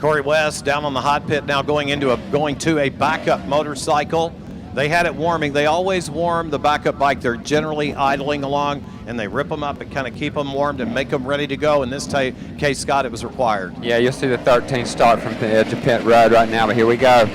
Corey West down on the hot pit now going to a backup motorcycle. They had it warming. They always warm the backup bike. They're generally idling along, and they rip them up and kind of keep them warmed and make them ready to go. In this case, Scott, it was required. Yeah, you'll see the 13 start from the edge of pit road right now, but here we go.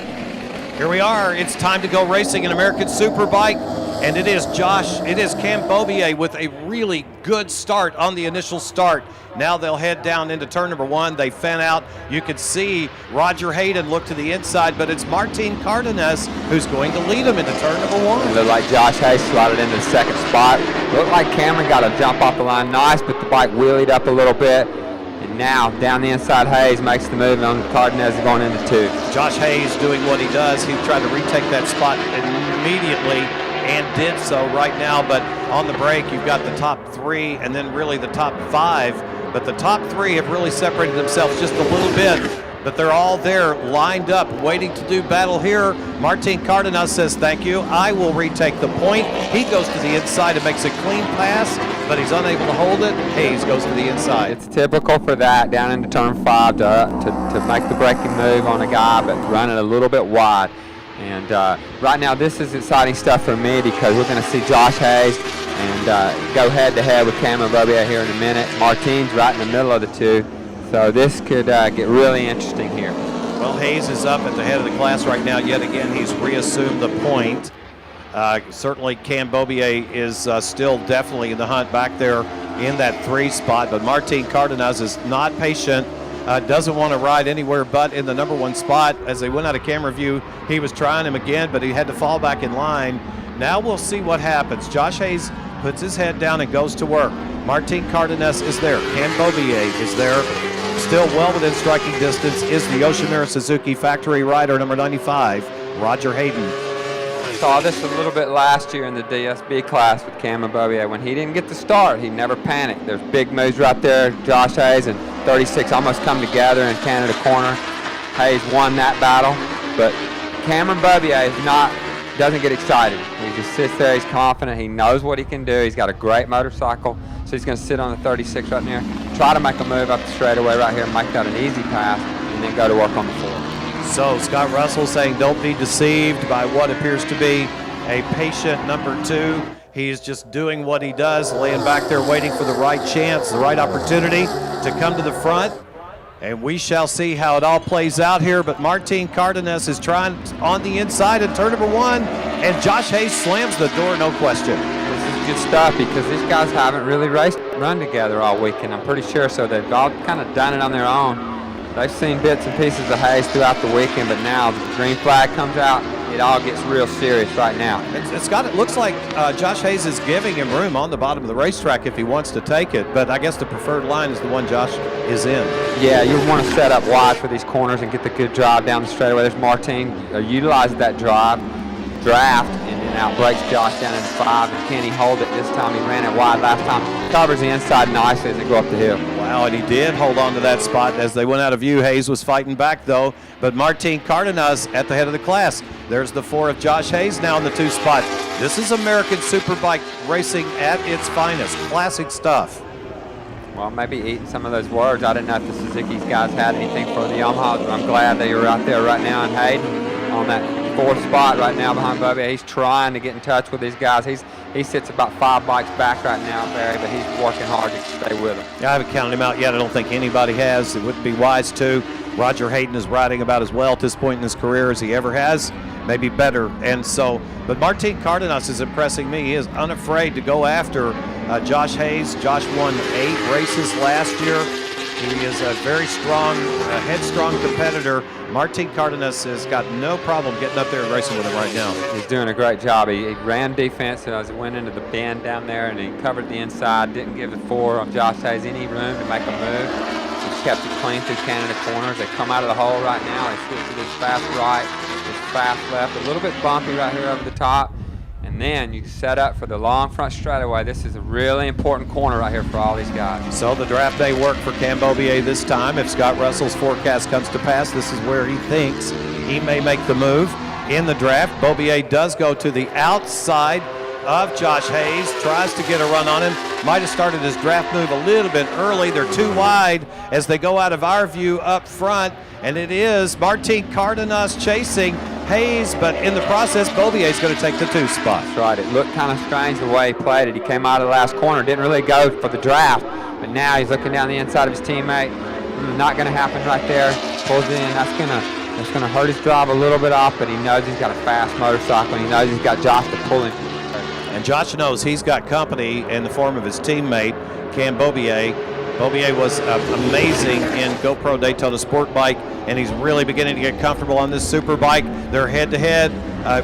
Here we are. It's time to go racing in American Superbike. And it is Cam Beaubier with a really good start on the initial start. Now they'll head down into turn number 1. They fan out. You can see Roger Hayden look to the inside, but it's Martin Cardenas who's going to lead him into turn number 1. It looked like Josh Hayes slotted into the second spot. Looked like Cameron got a jump off the line nice, but the bike wheelied up a little bit. And now down the inside, Hayes makes the move on Cardenas going into 2. Josh Hayes doing what he does. He tried to retake that spot immediately and did so right now, but on the break you've got the top 3 and then really the top 5, but the top 3 have really separated themselves just a little bit, but they're all there lined up waiting to do battle here. Martin Cardenas says thank you, I will retake the point. He goes to the inside and makes a clean pass, but he's unable to hold it. Hayes goes to the inside. It's typical for that down into turn 5 to make the braking move on a guy but run it a little bit wide. And right now this is exciting stuff for me because we're going to see Josh Hayes and go head-to-head with Cameron Beaubier here in a minute. Martin's right in the middle of the 2, so this could get really interesting here. Well, Hayes is up at the head of the class right now. Yet again, he's reassumed the point. Certainly Cam Beaubier is still definitely in the hunt back there in that 3 spot, but Martin Cardenas is not patient. Doesn't want to ride anywhere but in the number 1 spot. As they went out of camera view, he was trying him again, but he had to fall back in line. Now we'll see what happens. Josh Hayes puts his head down and goes to work. Martin Cardenas is there. Cam Beaubier is there. Still well within striking distance is the Yoshimura Suzuki factory rider, number 95, Roger Hayden. Saw this a little bit last year in the DSB class with Cameron Beaubier. When he didn't get the start, he never panicked. There's big moves right there. Josh Hayes and 36 almost come together in Canada corner. Hayes won that battle, but Cameron Beaubier doesn't get excited. He just sits there, he's confident, he knows what he can do. He's got a great motorcycle, so he's going to sit on the 36 right there, try to make a move up the straightaway right here, make that an easy pass, and then go to work on the 4. So Scott Russell saying don't be deceived by what appears to be a patient number 2. He's just doing what he does, laying back there waiting for the right chance, the right opportunity to come to the front. And we shall see how it all plays out here. But Martin Cardenas is trying on the inside in turn number 1, and Josh Hayes slams the door, no question. This is good stuff because these guys haven't really run together all weekend, I'm pretty sure, so they've all kind of done it on their own. They've seen bits and pieces of Hayes throughout the weekend, but now the green flag comes out, it all gets real serious right now. It looks like Josh Hayes is giving him room on the bottom of the racetrack if he wants to take it, but I guess the preferred line is the one Josh is in. Yeah, you want to set up wide for these corners and get the good drive down the straightaway. There's Martin utilizes that draft, and then outbreaks Josh down in 5, and can he hold it this time? He ran it wide last time. Covers the inside nicely as they go up the hill. Wow, and he did hold on to that spot as they went out of view. Hayes was fighting back though, but Martin Cardenas at the head of the class. There's the 4 of Josh Hayes now in the 2 spot. This is American Superbike racing at its finest. Classic stuff. Well, maybe eating some of those words. I didn't know if the Suzuki's guys had anything for the Yamahas, but I'm glad they were out there right now. And Hayden on that 4th spot right now behind Beaubier. He's trying to get in touch with these guys. He sits about 5 bikes back right now, Barry, but he's working hard to stay with them. Yeah, I haven't counted him out yet. I don't think anybody has. It wouldn't be wise to. Roger Hayden is riding about as well at this point in his career as he ever has, maybe better. And so, but Martin Cardenas is impressing me. He is unafraid to go after Josh Hayes. Josh won 8 races last year. He is a very strong, headstrong competitor. Martin Cardenas has got no problem getting up there and racing with him right now. He's doing a great job. He ran defense as he went into the bend down there, and he covered the inside, didn't give the 4 on Josh Hayes any room to make a move. He's kept it clean through Canada corners. They come out of the hole right now. They switch to this fast right, this fast left, a little bit bumpy right here over the top. And then you set up for the long front straightaway. This is a really important corner right here for all these guys. So the draft day work for Cam Beaubier this time. If Scott Russell's forecast comes to pass, this is where he thinks he may make the move in the draft. Beaubier does go to the outside of Josh Hayes, tries to get a run on him. might have started his draft move a little bit early. They're too wide as they go out of our view up front, and it is Martin Cardenas chasing Hayes, but in the process, Beaubier is going to take the 2 spot. That's right. It looked kind of strange the way he played it. He came out of the last corner, didn't really go for the draft, but now he's looking down the inside of his teammate. Not going to happen right there. Pulls it in. That's going to hurt his drive a little bit off, but he knows he's got a fast motorcycle, and he knows he's got Josh to pull him. And Josh knows he's got company in the form of his teammate, Cam Beaubier. Beaubier was amazing in GoPro Daytona Sport Bike, and he's really beginning to get comfortable on this Superbike. They're head-to-head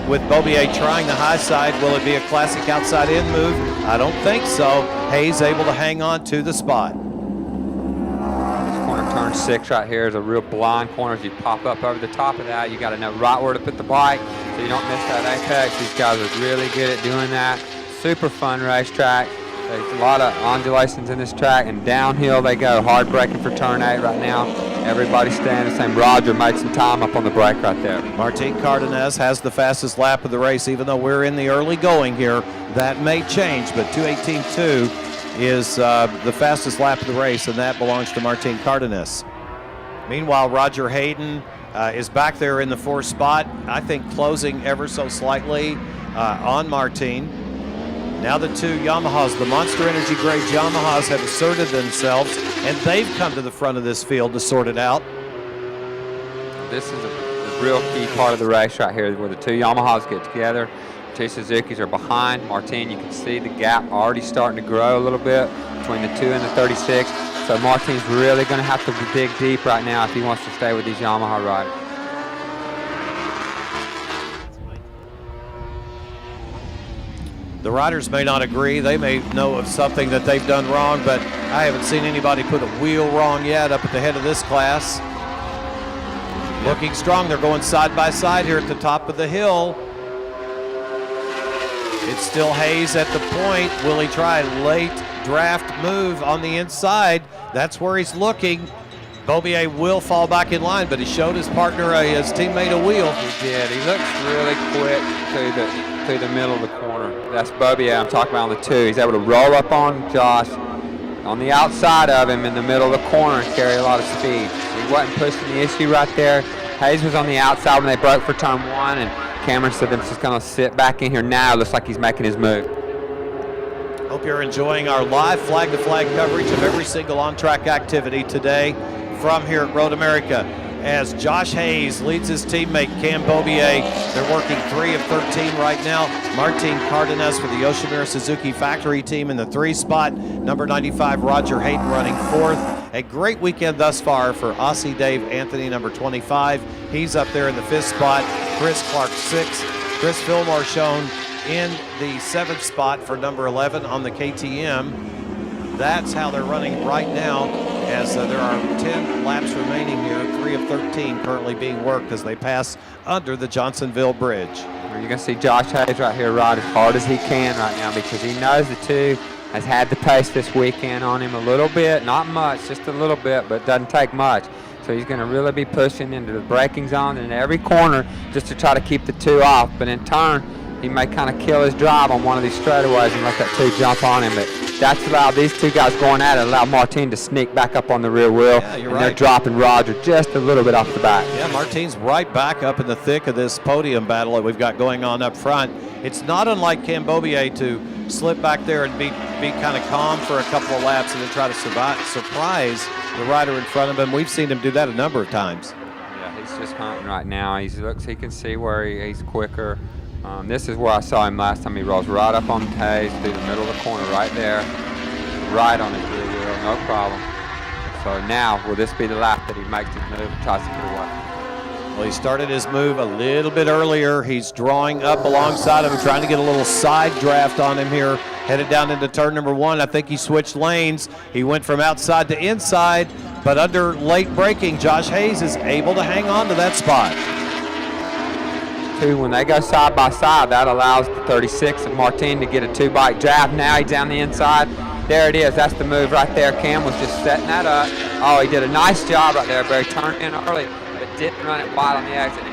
with Beaubier trying the high side. Will it be a classic outside-in move? I don't think so. Hayes able to hang on to the spot. This corner, turn 6 right here, is a real blind corner. As you pop up over the top of that, you got to know right where to put the bike so you don't miss that apex. These guys are really good at doing that. Super fun racetrack. There's a lot of undulations in this track, and downhill they go. Hard braking for turn 8 right now. Everybody's staying the same. Roger made some time up on the brake right there. Martin Cardenas has the fastest lap of the race, even though we're in the early going here. That may change, but 2:18.2 is the fastest lap of the race, and that belongs to Martin Cardenas. Meanwhile, Roger Hayden is back there in the 4th spot, I think closing ever so slightly on Martin. Now the 2 Yamahas, the Monster Energy grade Yamahas, have asserted themselves, and they've come to the front of this field to sort it out. This is a real key part of the race right here, where the 2 Yamahas get together. 2 Suzukis are behind. Martin, you can see the gap already starting to grow a little bit between the 2 and the 36. So Martin's really going to have to dig deep right now if he wants to stay with these Yamaha riders. The riders may not agree. They may know of something that they've done wrong, but I haven't seen anybody put a wheel wrong yet up at the head of this class. Looking strong. They're going side by side here at the top of the hill. It's still Hayes at the point. Will he try a late draft move on the inside? That's where he's looking. Beaubier will fall back in line, but he showed his partner, his teammate, a wheel. He did. He looks really quick to the middle of the corner. That's Beaubier I'm talking about on the 2. He's able to roll up on Josh on the outside of him in the middle of the corner and carry a lot of speed. He wasn't pushing the issue right there. Hayes was on the outside when they broke for turn 1, and Cameron said they're just going to sit back in here now. It looks like he's making his move. Hope you're enjoying our live flag-to-flag coverage of every single on-track activity today from here at Road America. As Josh Hayes leads his teammate Cam Beaubier. They're working 3 of 13 right now. Martin Cardenas for the Yoshimura Suzuki factory team in the 3 spot. Number 95, Roger Hayden, running 4th. A great weekend thus far for Aussie Dave Anthony, number 25. He's up there in the 5th spot. Chris Clark, 6th. Chris Fillmore shown in the 7th spot for number 11 on the KTM. That's how they're running right now, as there are 10 laps remaining here, 3 of 13 currently being worked as they pass under the Johnsonville Bridge. You're going to see Josh Hayes right here ride as hard as he can right now, because he knows the 2 has had the pace this weekend on him a little bit, not much, just a little bit, but doesn't take much. So he's going to really be pushing into the braking zone in every corner just to try to keep the 2 off. But in turn, he may kind of kill his drive on one of these straightaways and let that 2 jump on him. But that's allowed these 2 guys going at it, allowed Martin to sneak back up on the rear wheel. Yeah, you're and right. They're dropping Roger just a little bit off the back. Yeah, Martin's right back up in the thick of this podium battle that we've got going on up front. It's not unlike Cam Beaubier to slip back there and be kind of calm for a couple of laps and then try to surprise the rider in front of him. We've seen him do that a number of times. Yeah, he's just hunting right now. He can see where he's quicker. This is where I saw him last time. He rolls right up on Hayes through the middle of the corner right there, right on his rear wheel, no problem. So now, will this be the lap that he makes his move and tries to get away? Well, he started his move a little bit earlier. He's drawing up alongside him, trying to get a little side draft on him here, headed down into turn number 1. I think he switched lanes. He went from outside to inside, but under late braking, Josh Hayes is able to hang on to that spot. When they go side by side, that allows the 36 of Martin to get a 2-bike draft. Now he's down the inside. There it is. That's the move right there. Cam was just setting that up. Oh, he did a nice job right there, but he turned in early, but didn't run it wide on the exit.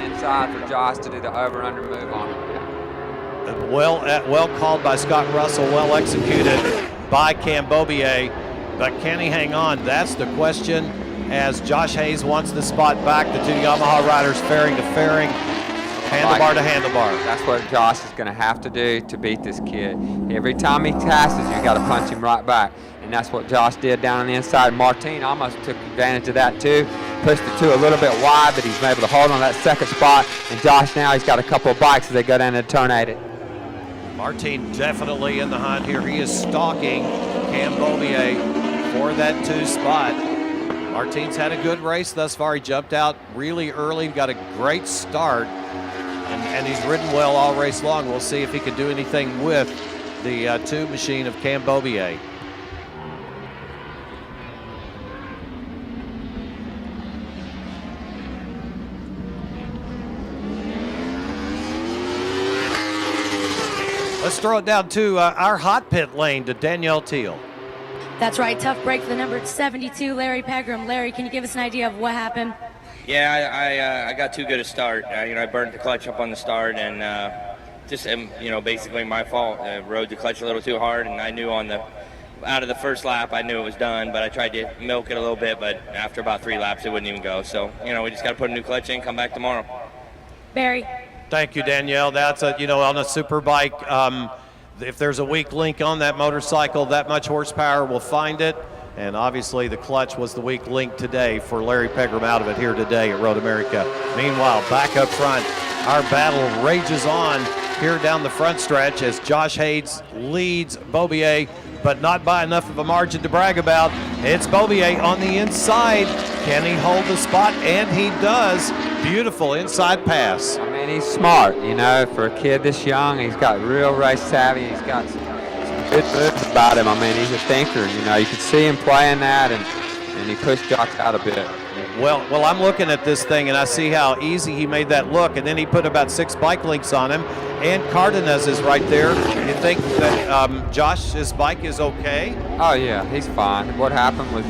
Inside for Josh to do the over-under move on him. Well called by Scott Russell, well executed by Cam Beaubier. But can he hang on? That's the question, as Josh Hayes wants the spot back. The two Yamaha riders fairing to fairing, handlebar to handlebar. That's what Josh is going to have to do to beat this kid. Every time he passes, you got to punch him right back. And that's what Josh did down on the inside. Martin almost took advantage of that too. Pushed the two a little bit wide, but he's been able to hold on that second spot. And Josh now, he's got a couple of bikes as they go down to turn 8. Martin definitely in the hunt here. He is stalking Cam Beaubier for that 2 spot. Martin's had a good race thus far. He jumped out really early, got a great start, and he's ridden well all race long. We'll see if he can do anything with the 2 machine of Cam Beaubier. Let's throw it down to our hot pit lane to Danielle Teal. That's right, tough break for the number 72, Larry Pegram. Larry, can you give us an idea of what happened? Yeah, I got too good a start. I burnt the clutch up on the start, and just basically my fault. I rode the clutch a little too hard, and I knew out of the first lap, I knew it was done, but I tried to milk it a little bit, but after about 3 laps, it wouldn't even go. So, we just got to put a new clutch in, come back tomorrow. Barry. Thank you, Danielle. That's on a SuperBike. If there's a weak link on that motorcycle, that much horsepower will find it. And obviously the clutch was the weak link today for Larry Pegram out of it here today at Road America. Meanwhile, back up front, our battle rages on here down the front stretch as Josh Hayes leads Beaubier, but not by enough of a margin to brag about. It's Beaubier on the inside. Can he hold the spot? And he does. Beautiful inside pass. I mean, he's smart, for a kid this young. He's got real race savvy. He's got some good moves about him. I mean, he's a thinker, You could see him playing that, and he pushed Josh out a bit. Well, I'm looking at this thing, and I see how easy he made that look, and then he put about 6 bike links on him, and Cardenas is right there. You think that Josh's bike is okay? Oh, yeah, he's fine. What happened was,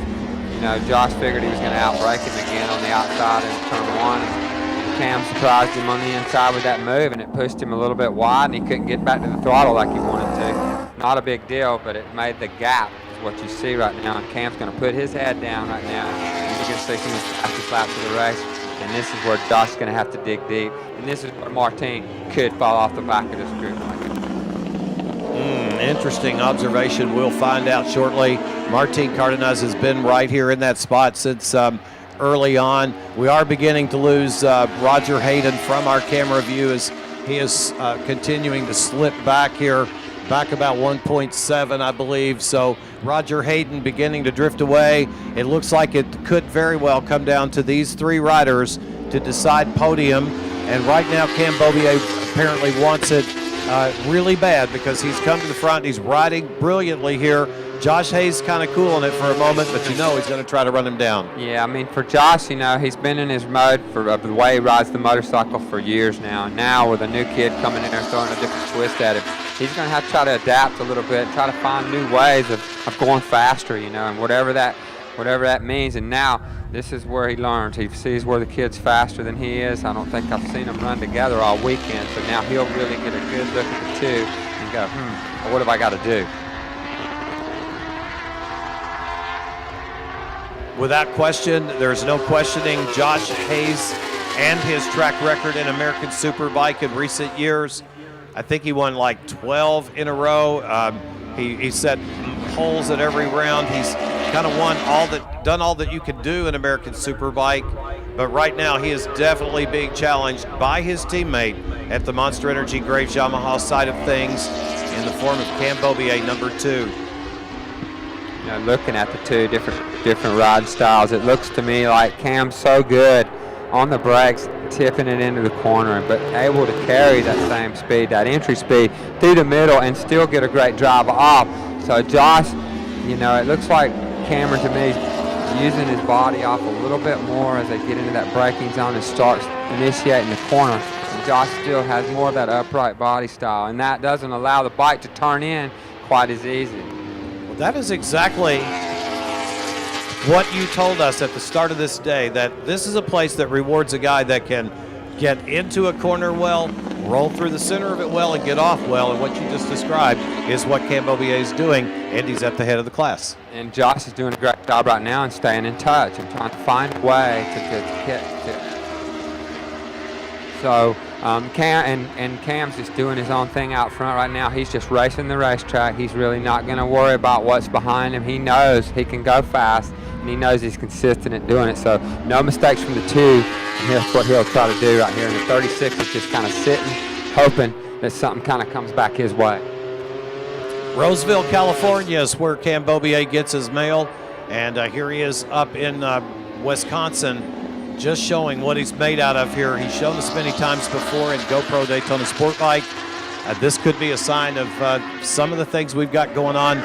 Josh figured he was going to outbrake him again on the outside in turn 1. And Cam surprised him on the inside with that move, and it pushed him a little bit wide, and he couldn't get back to the throttle like he wanted to. Not a big deal, but it made the gap, is what you see right now, and Cam's going to put his head down right now. You can see some of the fastest laps of the race, and this is where Josh's going to have to dig deep, and this is where Martin could fall off the back of this group. Interesting observation. We'll find out shortly. Martin Cardenas has been right here in that spot since early on. We are beginning to lose Roger Hayden from our camera view as he is continuing to slip back here, back about 1.7, I believe. So Roger Hayden beginning to drift away. It looks like it could very well come down to these 3 riders to decide podium. And right now, Cam Beaubier apparently wants it really bad because he's come to the front. He's riding brilliantly here. Josh Hayes kind of cooling it for a moment, but he's going to try to run him down. Yeah, I mean, for Josh, he's been in his mode for the way he rides the motorcycle for years now. And now with a new kid coming in there throwing a different twist at him, he's going to have to try to adapt a little bit, try to find new ways of going faster, and whatever that means. And now this is where he learns. He sees where the kid's faster than he is. I don't think I've seen them run together all weekend. So now he'll really get a good look at the two and go, what have I got to do? Without question, there's no questioning Josh Hayes and his track record in American Superbike in recent years. I think he won like 12 in a row. He set poles at every round. He's kind of done all that you could do in American Superbike. But right now, he is definitely being challenged by his teammate at the Monster Energy Graves Yamaha side of things in the form of Cam Beaubier, number 2. Looking at the two different ride styles, it looks to me like Cam's so good on the brakes, tipping it into the corner, but able to carry that same speed, that entry speed, through the middle and still get a great drive off. So Josh, it looks like Cameron to me is using his body off a little bit more as they get into that braking zone and starts initiating the corner. And Josh still has more of that upright body style, and that doesn't allow the bike to turn in quite as easy. Well, that is exactly what you told us at the start of this day, that this is a place that rewards a guy that can get into a corner well, roll through the center of it well and get off well. And what you just described is what Cambobier is doing, and he's at the head of the class. And Josh is doing a great job right now and staying in touch and trying to find a way to get to. So Cam's just doing his own thing out front right now. He's just racing the racetrack. He's really not going to worry about what's behind him. He knows he can go fast, and he knows he's consistent at doing it. So no mistakes from the 2, and that's what he'll try to do right here. And the 36 is just kind of sitting, hoping that something kind of comes back his way. Roseville, California is where Cambobier gets his mail, and here he is up in Wisconsin, just showing what he's made out of here. He's shown us many times before in GoPro Daytona SuperBike. This could be a sign of some of the things we've got going on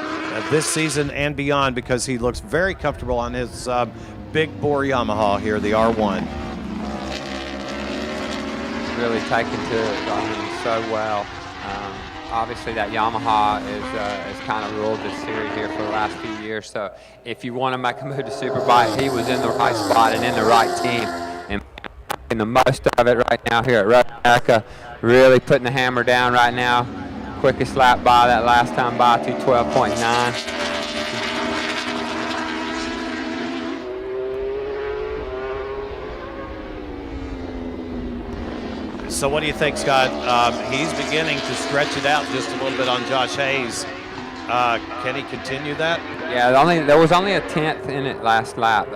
this season and beyond, because he looks very comfortable on his big bore Yamaha here, the R1. Really taken to it so well. Obviously, that Yamaha has kind of ruled this series here for the last few years. So if you want to make a move to SuperBike, he was in the right spot and in the right team, and making the most of it right now here at Road America. Really putting the hammer down right now. Quickest lap by that last time by, 2:12.9. So what do you think, Scott? He's beginning to stretch it out just a little bit on Josh Hayes. Can he continue that? Yeah, there was only a 10th in it last lap,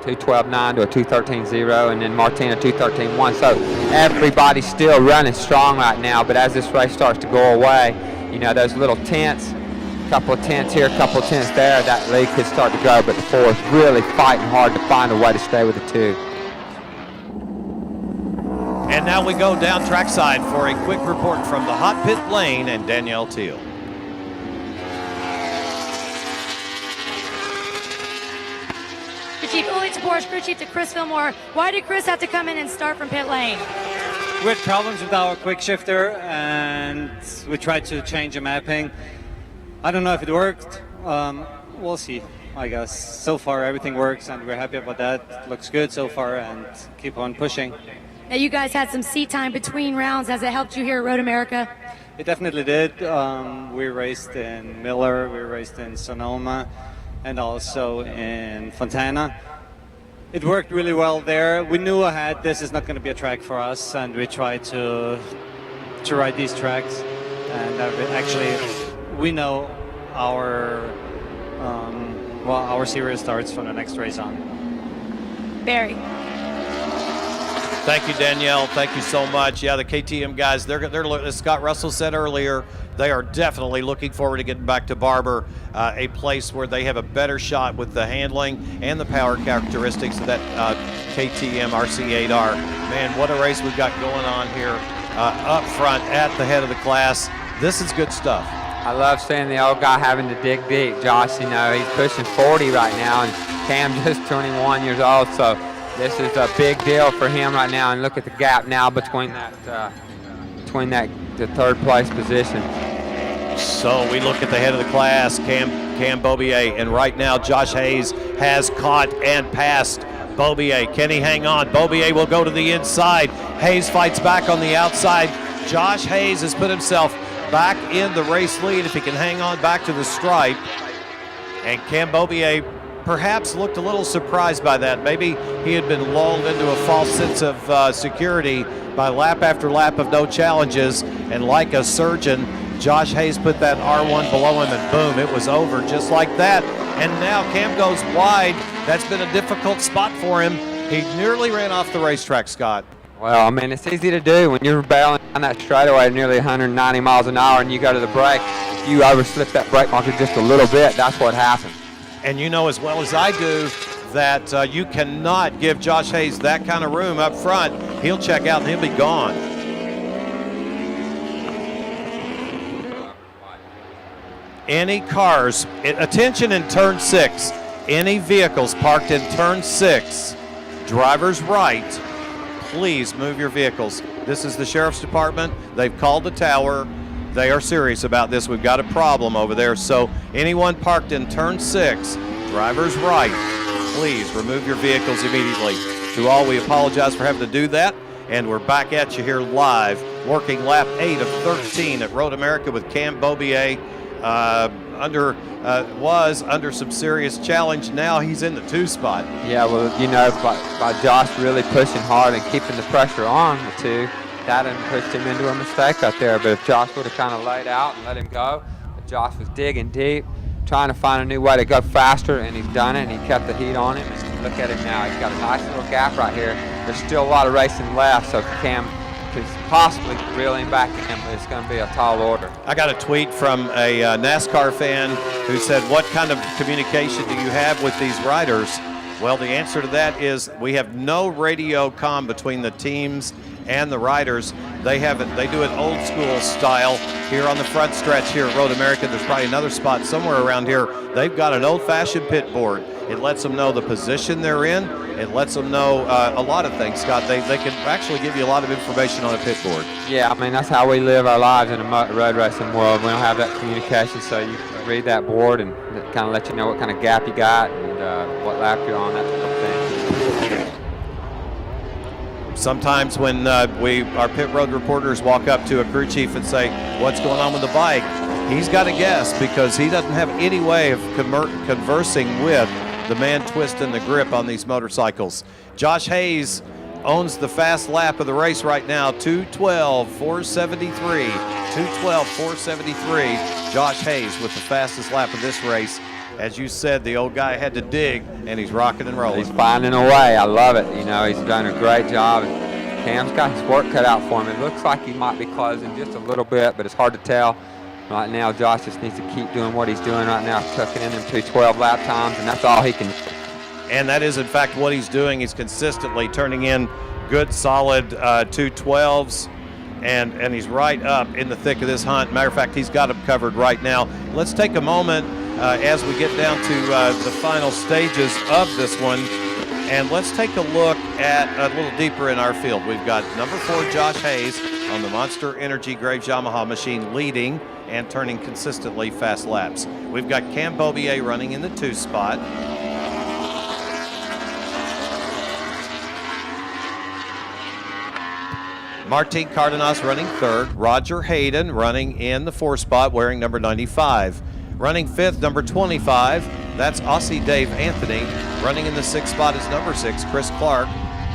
2:12.9 to a 2:13.0, and then Martina 2:13.1. So everybody's still running strong right now, but as this race starts to go away, you know, those little tenths, couple of tenths here, couple of tenths there, that lead could start to go, but the 4 is really fighting hard to find a way to stay with the 2. And now we go down trackside for a quick report from the hot pit lane and Danielle Teal. Crew Chief Uli Tabor's crew chief to Chris Fillmore. Why did Chris have to come in and start from pit lane? We had problems with our quick shifter, and we tried to change the mapping. I don't know if it worked. We'll see, I guess. So far, everything works, and we're happy about that. Looks good so far, and keep on pushing. Now, you guys had some seat time between rounds. Has it helped you here at Road America? It definitely did. We raced in Miller, we raced in Sonoma, and also in Fontana. It worked really well there. We knew ahead this is not going to be a track for us, and we tried to ride these tracks. And actually, we know our series starts from the next race on. Barry. Thank you, Danielle. Thank you so much. Yeah, the KTM guys, they're as Scott Russell said earlier, they are definitely looking forward to getting back to Barber, a place where they have a better shot with the handling and the power characteristics of that KTM RC8R. Man, what a race we've got going on here up front at the head of the class. This is good stuff. I love seeing the old guy having to dig deep. Josh, you know, he's pushing 40 right now, and Cam just 21 years old, so this is a big deal for him right now, and look at the gap now between the third place position. So we look at the head of the class, Cam Beaubier, and right now Josh Hayes has caught and passed Beaubier. Can he hang on? Beaubier will go to the inside. Hayes fights back on the outside. Josh Hayes has put himself back in the race lead if he can hang on back to the stripe. And Cam Beaubier perhaps looked a little surprised by that. Maybe he had been lulled into a false sense of security by lap after lap of no challenges, and like a surgeon, Josh Hayes put that R1 below him, and boom, it was over just like that. And now Cam goes wide. That's been a difficult spot for him. He nearly ran off the racetrack, Scott. Well, I mean, it's easy to do when you're barreling down that straightaway nearly 190 miles an hour and you go to the brake. If you overslip that brake marker just a little bit, that's what happens. And you know as well as I do that you cannot give Josh Hayes that kind of room up front. He'll check out and he'll be gone. Any cars, attention in turn 6, any vehicles parked in turn 6, driver's right, please move your vehicles. This is the Sheriff's Department. They've called the tower. They are serious about this. We've got a problem over there. So anyone parked in turn 6, driver's right, please remove your vehicles immediately. To all, we apologize for having to do that, and we're back at you here live working lap 8 of 13 at Road America with Cam Beaubier. Was under some serious challenge. Now he's in the 2 spot. Yeah, well, you know, by Josh really pushing hard and keeping the pressure on the 2, that done pushed him into a mistake out there. But if Josh would have kind of laid out and let him go, but Josh was digging deep, trying to find a new way to go faster, and he's done it, and he kept the heat on him. And look at him now. He's got a nice little gap right here. There's still a lot of racing left, so Cam could possibly reel him back in, but it's going to be a tall order. I got a tweet from a NASCAR fan who said, what kind of communication do you have with these riders? Well, the answer to that is we have no radio comm between the teams and the riders. They do it old school style here on the front stretch here at Road America. There's probably another spot somewhere around here. They've got an old-fashioned pit board. It lets them know the position they're in. It lets them know a lot of things, Scott. They can actually give you a lot of information on a pit board. Yeah, I mean, that's how we live our lives in the road racing world. We don't have that communication, so you can read that board and it kind of let you know what kind of gap you got and what lap you're on, that type of thing. Sometimes when our pit road reporters walk up to a crew chief and say, what's going on with the bike? He's got to guess because he doesn't have any way of conversing with the man twisting the grip on these motorcycles. Josh Hayes owns the fast lap of the race right now, 2:12.473. 2:12.473. Josh Hayes with the fastest lap of this race. As you said, the old guy had to dig, and he's rocking and rolling. He's finding a way. I love it. You know, he's done a great job. Cam's got his work cut out for him. It looks like he might be closing just a little bit, but it's hard to tell. Right now, Josh just needs to keep doing what he's doing right now, tucking in them 2:12 lap times, and that's all he can do. And that is, in fact, what he's doing. He's consistently turning in good, solid 2:12s, and he's right up in the thick of this hunt. Matter of fact, he's got him covered right now. Let's take a moment as we get down to the final stages of this one, and let's take a look at a little deeper in our field. We've got number 4, Josh Hayes, on the Monster Energy Graves Yamaha machine, leading and turning consistently fast laps. We've got Cam Beaubier running in the 2 spot. Martin Cardenas running 3rd. Roger Hayden running in the 4 spot, wearing number 95. Running 5th, number 25. That's Aussie Dave Anthony. Running in the 6th spot is number 6, Chris Clark.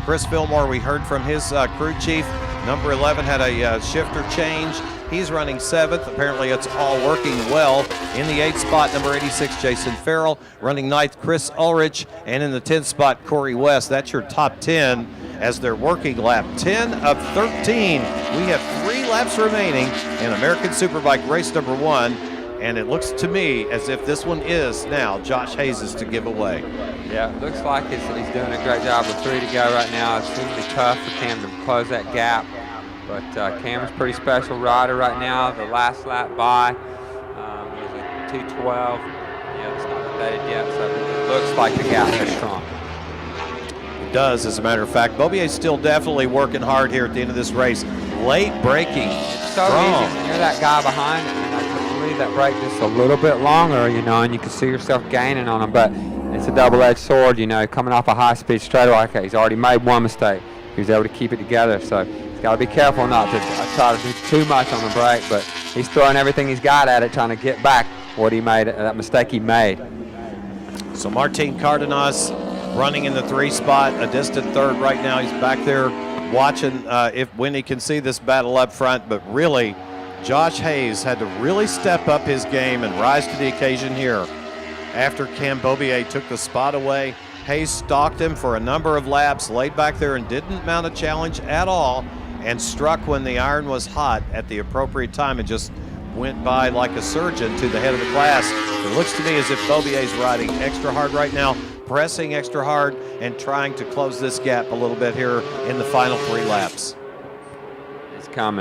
Chris Fillmore, we heard from his crew chief. Number 11 had a shifter change. He's running 7th. Apparently it's all working well. In the 8th spot, number 86, Jason Farrell. Running 9th, Chris Ulrich. And in the 10th spot, Corey West. That's your top 10 as they're working lap 10 of 13. We have 3 laps remaining in American Superbike race number 1. And it looks to me as if this one is now Josh Hayes' to give away. Yeah, it looks like he's doing a great job with 3 to go right now. It's going to be tough for Cam to close that gap. But Cam is a pretty special rider right now. The last lap by was a 2:12. Yeah, it's not updated yet, so it looks like the gap is strong. It does, as a matter of fact. Beaubier's still definitely working hard here at the end of this race. Late braking. It's so easy when you're that guy behind it. Leave that brake just a little bit longer, you know, and you can see yourself gaining on him, but it's a double-edged sword, you know, coming off a high-speed straightaway. Okay, he's already made one mistake. He was able to keep it together, so he's got to be careful not to try to do too much on the brake, but he's throwing everything he's got at it, trying to get back what he made, that mistake he made. So Martin Cardenas running in the 3 spot, a distant 3rd right now. He's back there watching when he can see this battle up front, but really, Josh Hayes had to really step up his game and rise to the occasion here. After Cam Beaubier took the spot away, Hayes stalked him for a number of laps, laid back there and didn't mount a challenge at all, and struck when the iron was hot at the appropriate time and just went by like a surgeon to the head of the class. It looks to me as if Beaubier's riding extra hard right now, pressing extra hard and trying to close this gap a little bit here in the final 3 laps.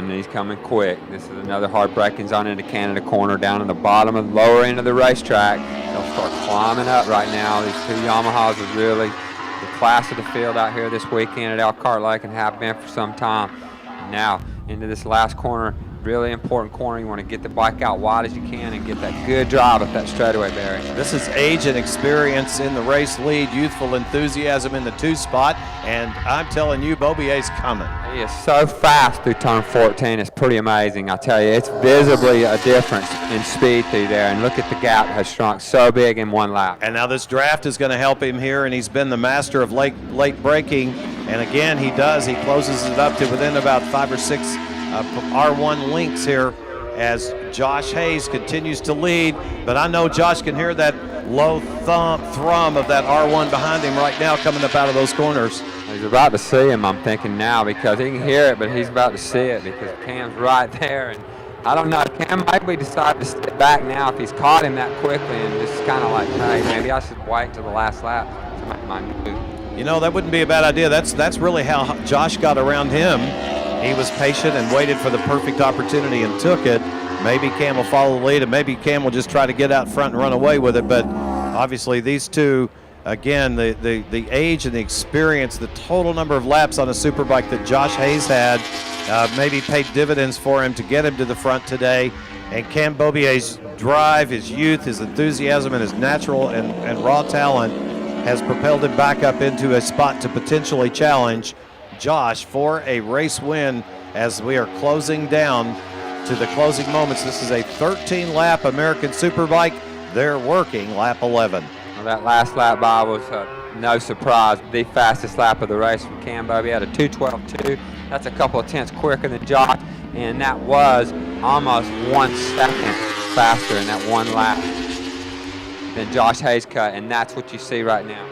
He's coming quick. This is another hard braking zone into Canada corner down in the bottom of the lower end of the racetrack. They'll start climbing up right now. These 2 Yamahas are really the class of the field out here this weekend at Elkhart Lake and have been for some time. Now into this last corner, really important corner. You want to get the bike out wide as you can and get that good drive up that straightaway, Barry. This is age and experience in the race lead, youthful enthusiasm in the 2 spot, and I'm telling you, Beaubier's coming. He is so fast through turn 14. It's pretty amazing. I tell you, it's visibly a difference in speed through there, and look at the gap has shrunk so big in 1 lap. And now this draft is going to help him here, and he's been the master of late braking, and again, he does. He closes it up to within about 5 or 6 R1 links here as Josh Hayes continues to lead, but I know Josh can hear that low thrum of that R1 behind him right now coming up out of those corners. He's about to see him, I'm thinking now, because he can hear it, but he's about to see it because Cam's right there. And I don't know, Cam might be decided to step back now if he's caught him that quickly and just kind of like, hey, maybe I should wait till the last lap to make my move. You know, that wouldn't be a bad idea. That's really how Josh got around him. He was patient and waited for the perfect opportunity and took it. Maybe Cam will follow the lead, and maybe Cam will just try to get out front and run away with it. But obviously these two, again, the age and the experience, the total number of laps on a Superbike that Josh Hayes had maybe paid dividends for him to get him to the front today. And Cam Beaubier's drive, his youth, his enthusiasm, and his natural and raw talent has propelled him back up into a spot to potentially challenge Josh for a race win as we are closing down to the closing moments. This is a 13-lap American Superbike. They're working lap 11. Well, that last lap by was no surprise, the fastest lap of the race from Cam Beaubier at a 2:12.2. That's a couple of tenths quicker than Josh, and that was almost 1 second faster in that 1 lap than Josh Hayes cut, and that's what you see right now.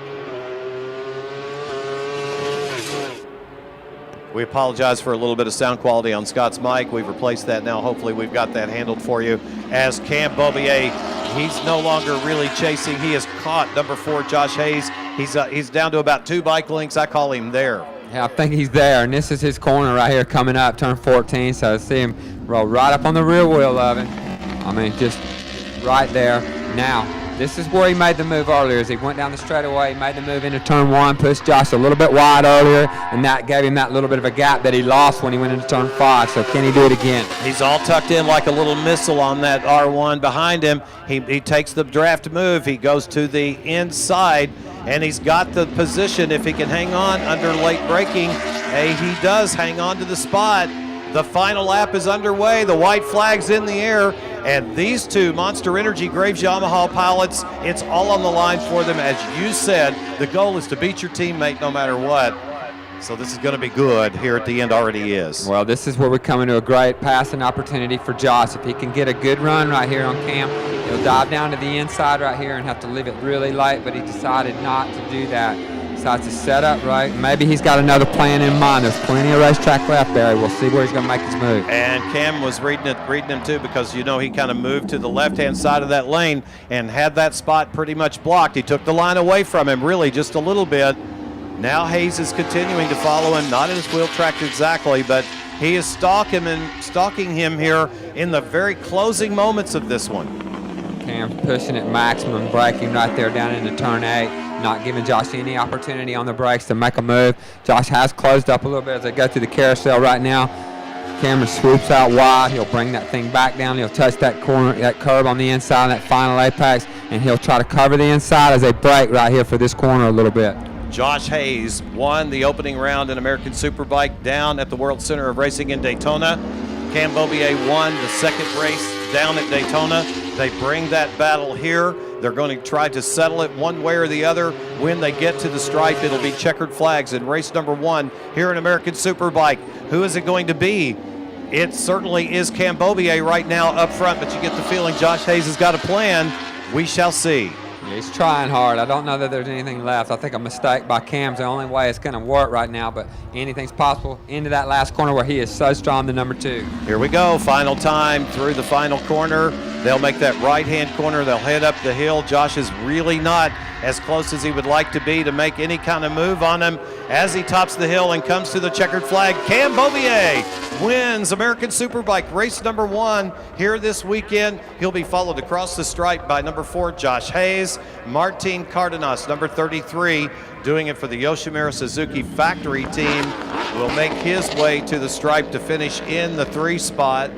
We apologize for a little bit of sound quality on Scott's mic. We've replaced that now. Hopefully we've got that handled for you. As Cam Beaubier, he's no longer really chasing. He has caught number 4, Josh Hayes. He's down to about 2 bike lengths. I call him there. Yeah, I think he's there, and this is his corner right here coming up, turn 14. So I see him roll right up on the rear wheel of him. I mean, just right there. Now, this is where he made the move earlier. As he went down the straightaway, he made the move into turn 1, pushed Josh a little bit wide earlier, and that gave him that little bit of a gap that he lost when he went into turn 5. So can he do it again? He's all tucked in like a little missile on that R1 behind him. He takes the draft move. He goes to the inside, and he's got the position. If he can hang on under late braking, he does hang on to the spot. The final lap is underway. The white flag's in the air. And these two Monster Energy Graves Yamaha pilots, it's all on the line for them. As you said, the goal is to beat your teammate no matter what. So this is going to be good here at the end, already is. Well, this is where we're coming to a great passing opportunity for Josh. If he can get a good run right here on Cam, he'll dive down to the inside right here and have to leave it really light, but he decided not to do that. Decides to set up right. Maybe he's got another plan in mind. There's plenty of racetrack left, Barry. We'll see where he's going to make his move. And Cam was reading him too, because you know he kind of moved to the left-hand side of that lane and had that spot pretty much blocked. He took the line away from him, really just a little bit. Now Hayes is continuing to follow him, not in his wheel track exactly, but he is stalking him here in the very closing moments of this one. Cam's pushing at maximum, braking right there down into turn 8, not giving Josh any opportunity on the brakes to make a move. Josh has closed up a little bit as they go through the carousel right now. Cameron swoops out wide. He'll bring that thing back down. He'll touch that corner, that curb on the inside, that final apex, and he'll try to cover the inside as they brake right here for this corner a little bit. Josh Hayes won the opening round in American Superbike down at the World Center of Racing in Daytona. Cam Beaubier won the second race down at Daytona. They bring that battle here. They're going to try to settle it one way or the other. When they get to the stripe, it'll be checkered flags in race number 1 here in American Superbike. Who is it going to be? It certainly is Cam Beaubier right now up front, but you get the feeling Josh Hayes has got a plan. We shall see. He's trying hard. I don't know that there's anything left. I think a mistake by Cam's the only way it's going to work right now, but anything's possible into that last corner where he is so strong, the number 2. Here we go, final time through the final corner. They'll make that right-hand corner. They'll head up the hill. Josh is really not as close as he would like to be to make any kind of move on him. As he tops the hill and comes to the checkered flag, Cam Beaubier wins American Superbike race number 1 here this weekend. He'll be followed across the stripe by number 4, Josh Hayes. Martin Cardenas, number 33, doing it for the Yoshimura Suzuki factory team, will make his way to the stripe to finish in the 3 spot.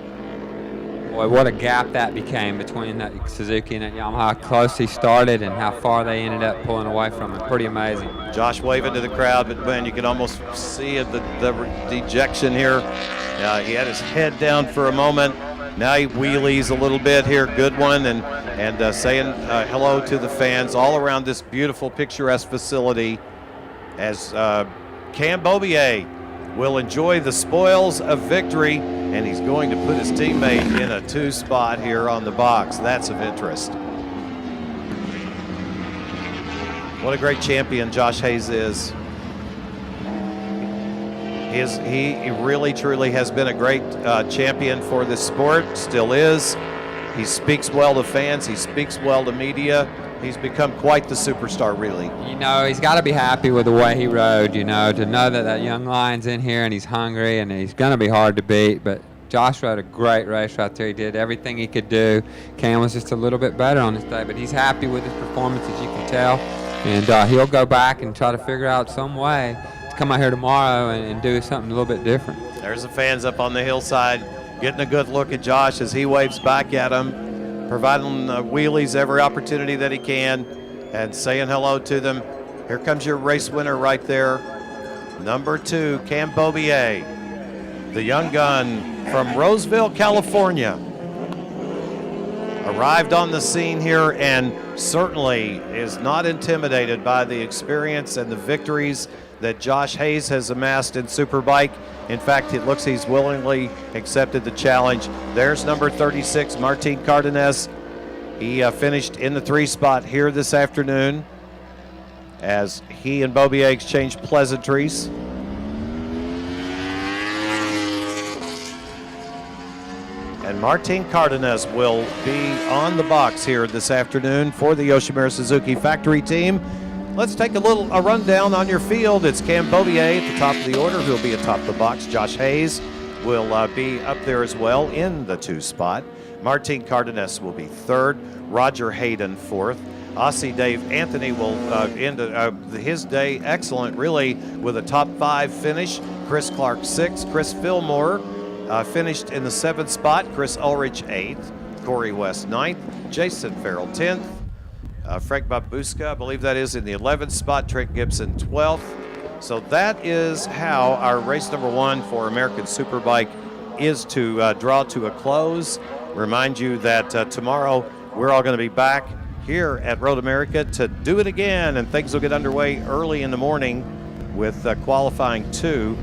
Boy, what a gap that became between that Suzuki and that Yamaha. How close he started and how far they ended up pulling away from him. Pretty amazing. Josh waving to the crowd, but man, you can almost see the dejection here. He had his head down for a moment. Now he wheelies a little bit here. Good one, and saying hello to the fans all around this beautiful, picturesque facility as Cam Beaubier will enjoy the spoils of victory, and he's going to put his teammate in a 2 spot here on the box. That's of interest. What a great champion Josh Hayes is. He really, truly has been a great champion for this sport, still is. He speaks well to fans, he speaks well to media. He's become quite the superstar, really. You know, he's got to be happy with the way he rode, you know, to know that that young lion's in here and he's hungry and he's going to be hard to beat. But Josh rode a great race right there. He did everything he could do. Cam was just a little bit better on this day, but he's happy with his performance, as you can tell. And he'll go back and try to figure out some way to come out here tomorrow and do something a little bit different. There's the fans up on the hillside getting a good look at Josh as he waves back at them, providing wheelies every opportunity that he can and saying hello to them. Here comes your race winner right there, number 2, Cam Beaubier, the young gun from Roseville, California. Arrived on the scene here and certainly is not intimidated by the experience and the victories that Josh Hayes has amassed in Superbike. In fact, it looks he's willingly accepted the challenge. There's number 36, Martin Cardenas. He finished in the 3 spot here this afternoon as he and Beaubier exchanged pleasantries. And Martin Cardenas will be on the box here this afternoon for the Yoshimura Suzuki factory team. Let's take a rundown on your field. It's Cam Beaubier at the top of the order, who'll be atop the box. Josh Hayes will be up there as well in the 2 spot. Martin Cardenas will be 3rd. Roger Hayden 4th. Aussie Dave Anthony will end his day excellent, really, with a top 5 finish. Chris Clark 6th. Chris Fillmore finished in the 7th spot. Chris Ulrich 8th. Corey West 9th. Jason Farrell 10th. Frank Babuska, I believe that is in the 11th spot. Trent Gibson 12th. So that is how our race number 1 for American Superbike is to draw to a close. Remind you that tomorrow we're all going to be back here at Road America to do it again, and things will get underway early in the morning with qualifying 2.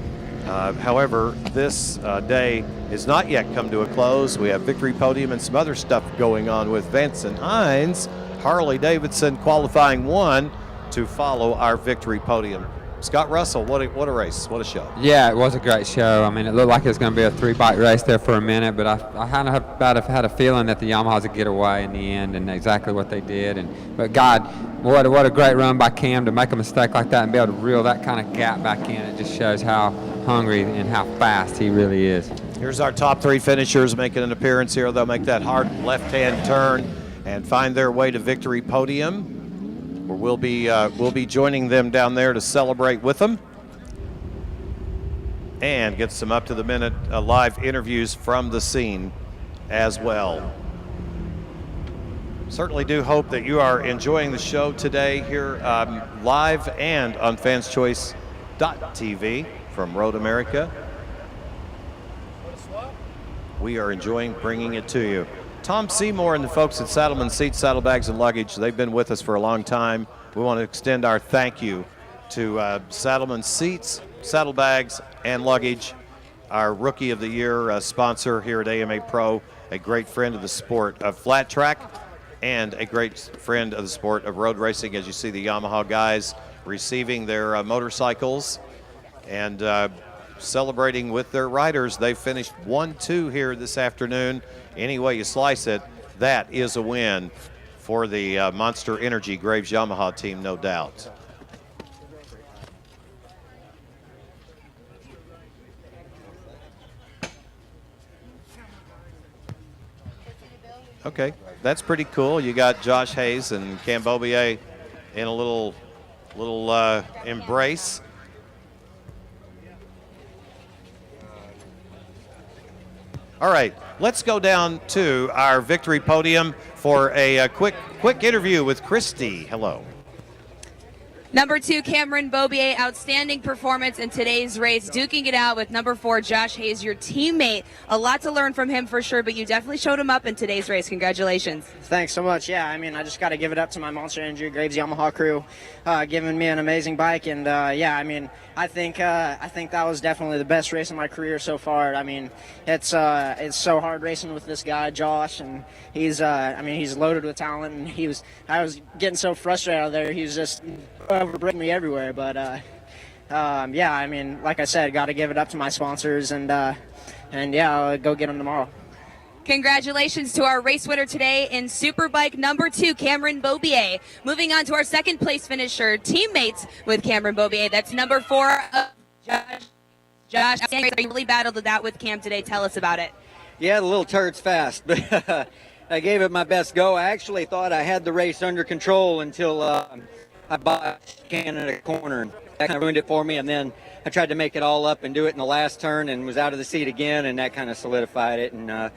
However, this day has not yet come to a close. We have victory podium and some other stuff going on with Vincent Hines, Harley Davidson qualifying 1 to follow our victory podium. Scott Russell, what a race, what a show. Yeah, it was a great show. I mean, it looked like it was going to be a 3-bike race there for a minute, but I kind of had a feeling that the Yamahas would get away in the end, and exactly what they did. But God, what a great run by Cam to make a mistake like that and be able to reel that kind of gap back in. It just shows how hungry and how fast he really is. Here's our top 3 finishers making an appearance here. They'll make that hard left-hand turn and find their way to victory podium. We'll be joining them down there to celebrate with them and get some up-to-the-minute live interviews from the scene as well. Certainly do hope that you are enjoying the show today here live and on fanschoice.tv from Road America. We are enjoying bringing it to you. Tom Seymour and the folks at Saddlemen Seats, Saddlebags, and Luggage, they've been with us for a long time. We want to extend our thank you to Saddlemen Seats, Saddlebags, and Luggage, our Rookie of the Year sponsor here at AMA Pro, a great friend of the sport of flat track, and a great friend of the sport of road racing, as you see the Yamaha guys receiving their motorcycles and celebrating with their riders. They finished 1-2 here this afternoon. Any way you slice it, that is a win for the Monster Energy Graves Yamaha team, no doubt. Okay, that's pretty cool. You got Josh Hayes and Cam Beaubier in a little embrace. All right, let's go down to our victory podium for a quick interview with Christy. Hello. Number 2, Cameron Beaubier, outstanding performance in today's race, duking it out with number 4, Josh Hayes, your teammate. A lot to learn from him for sure, but you definitely showed him up in today's race. Congratulations. Thanks so much. Yeah, I mean, I just got to give it up to my Monster Energy Graves Yamaha crew, giving me an amazing bike. And yeah, I mean, I think that was definitely the best race of my career so far. I mean, it's so hard racing with this guy Josh, and he's he's loaded with talent. And I was getting so frustrated out there. He was just overbreaking me everywhere. But yeah, I mean, like I said, got to give it up to my sponsors, and yeah, I'll go get them tomorrow. Congratulations to our race winner today in Superbike number 2, Cameron Beaubier. Moving on to our second place finisher, teammates with Cameron Beaubier. That's number 4, Josh. You really battled it out with Cam today. Tell us about it. Yeah, the little turd's fast, but I gave it my best go. I actually thought I had the race under control until I bought Canada corner, and that kind of ruined it for me. And then I tried to make it all up and do it in the last turn, and was out of the seat again, and that kind of solidified it. And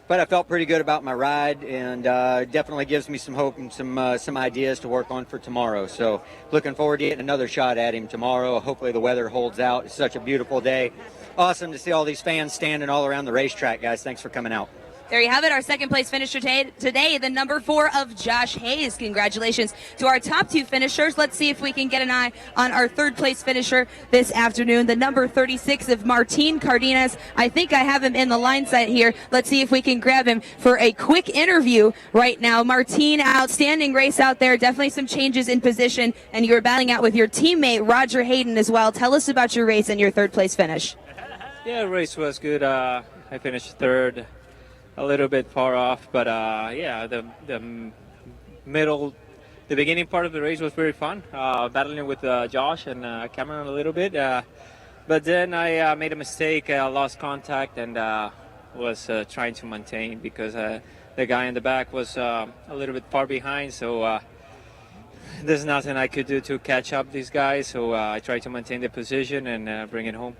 but I felt pretty good about my ride, and definitely gives me some hope and some ideas to work on for tomorrow. So looking forward to getting another shot at him tomorrow. Hopefully the weather holds out. It's such a beautiful day. Awesome to see all these fans standing all around the racetrack, guys. Thanks for coming out. There you have it, our second place finisher today, the number 4 of Josh Hayes. Congratulations to our top 2 finishers. Let's see if we can get an eye on our third place finisher this afternoon, the number 36 of Martin Cardenas. I think I have him in the line sight here. Let's see if we can grab him for a quick interview right now. Martin, outstanding race out there, definitely some changes in position, and you were battling out with your teammate Roger Hayden as well. Tell us about your race and your third place finish. Yeah, race was good. I finished third. A little bit far off, but yeah, the beginning part of the race was very fun, battling with Josh and Cameron a little bit, but then I made a mistake. I lost contact and was trying to maintain because the guy in the back was a little bit far behind, so there's nothing I could do to catch up these guys, so I tried to maintain the position and bring it home.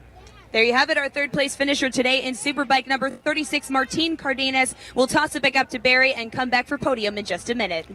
There you have it, our third place finisher today in Superbike number 36, Martin Cardenas. We'll toss it back up to Barry and come back for podium in just a minute.